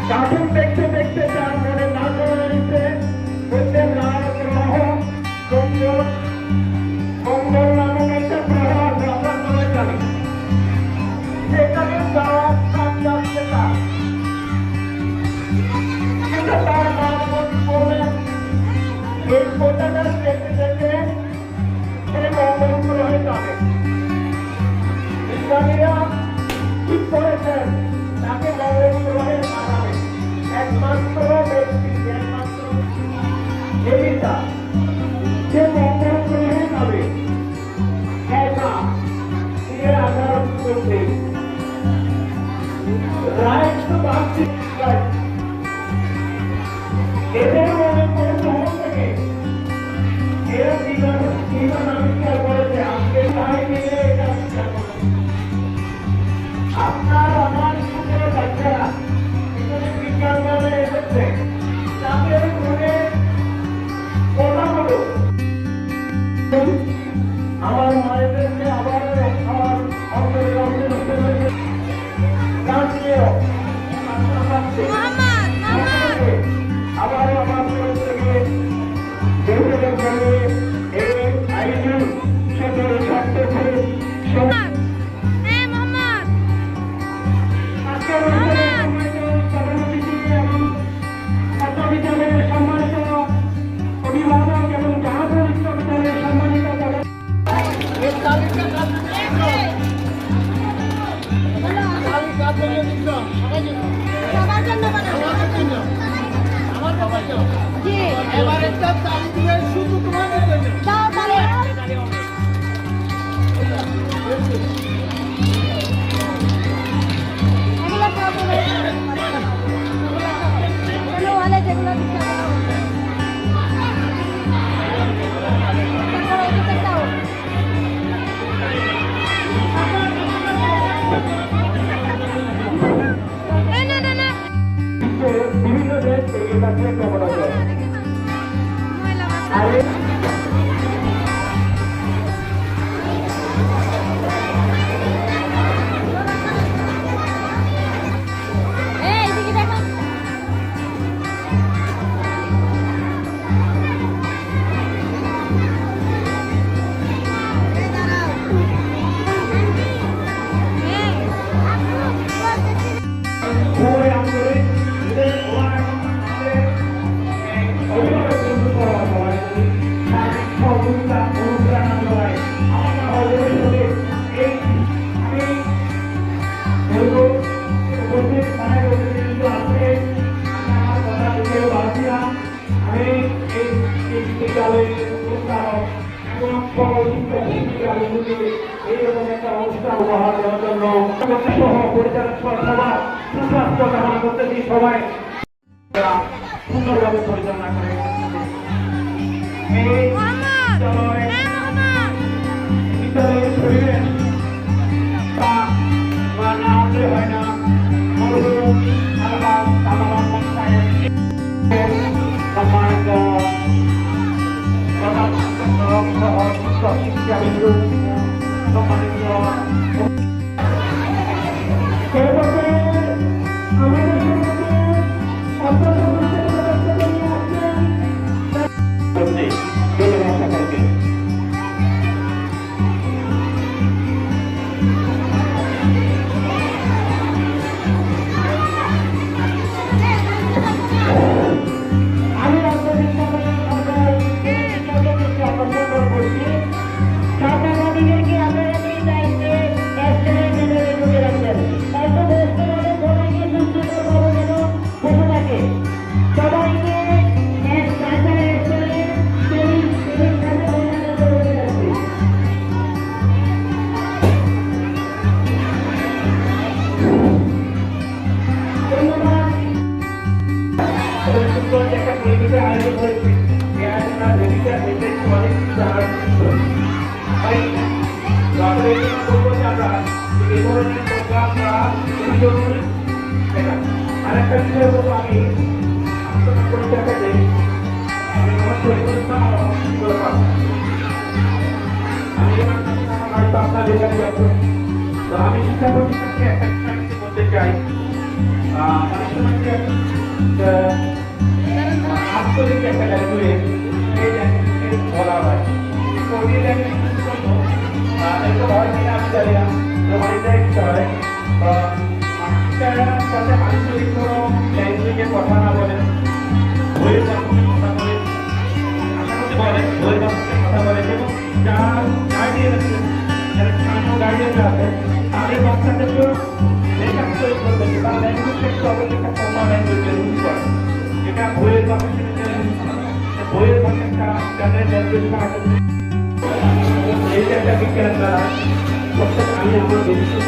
Cartoon দেখতে দেখতে তার মনে না করে বলতে লাল গ্রহ মঙ্গল নামক একটা গ্রহ আমরা করে জানি সেখানে যাওয়ার কাজ যাচ্ছে তার কিন্তু তার মা বললেন এই ফটোটা দেখতে দেখতে সে মঙ্গল গ্রহে যাবে। বিজ্ঞানীরা ঠিক করেছেন তাকে মঙ্গল গ্রহে পাঠাবে একমাত্র ব্যক্তি একমাত্র দেবীটা সে মঙ্গল গ্রহে যাবে একা এর আধার করতে রাইট টু বাস্তি এদের মনে কৌতূহল থেকে এরা জীবন আবিষ্কার করেছে আজকে তাই মিলে এটা আবিষ্কার করেছে। আপনার আমার স্কুলের বাচ্চারা এখানে বিজ্ঞান মেলায় এসেছে তাদের মনে কথা হলো আমার মায়েদেরকে আবার আমার অন্তরের আবারও আমার তরফ থেকে দেশের জন্য এই আইনি সদর স্বার্থে সম্মানিত অভিভাবক এবং জাহাজের বিশ্ববিদ্যালয়ের সম্মানিত শুধু তোমাদের বিভিন্ন দেশ থেকে তাকে খবর আছে এইরকম একটা অনুষ্ঠান উপহার দেওয়ার জন্য সহ পরিচালক সভা সুস্বাস্থ্য কামনা করতেছি সবাই সুন্দরভাবে পরিচালনা করে বিদ্যালয়ের পরিবেশ তা না হলে হয় না শিক্ষাবিন্দু সম্মানিত আরেকটা বিষয় হলো আমি আমি শিক্ষা প্রতিষ্ঠানকে চাই অনেক সময় আন্তরিক একটা ল্যাঙ্গুয়েজ এই ল্যাঙ্গুয়েজ বলা হয় তো ওই ল্যাঙ্গুয়েজের জন্য একটু হয় কিনা আমি জানি না তোমার এটা একটা হয় যাতে আন্তরিক কোনো ল্যাঙ্গুয়েজে কথা না বলে বইয়ের মাধ্যমে কথা বলে আশা করতে বলে বইয়ের মাধ্যমে কথা বলে এবং যারা গার্ডিয়ান আছে যারা স্থানীয় গার্ডিয়ানরা আছে তাদের বাচ্চাদেরকেও লেখার তৈরি করবে বা ল্যাঙ্গুয়েজটা একটু অবশ্যই একটা কমন ল্যাঙ্গুয়েজের ইউজ করে যেটা বইয়ের ভাষা বইয়ের ভাষাটা যাদের ল্যাঙ্গুয়েজ না এইটা একটা বিজ্ঞানের দ্বারা প্রত্যেক আমি আমার ভবিষ্যৎ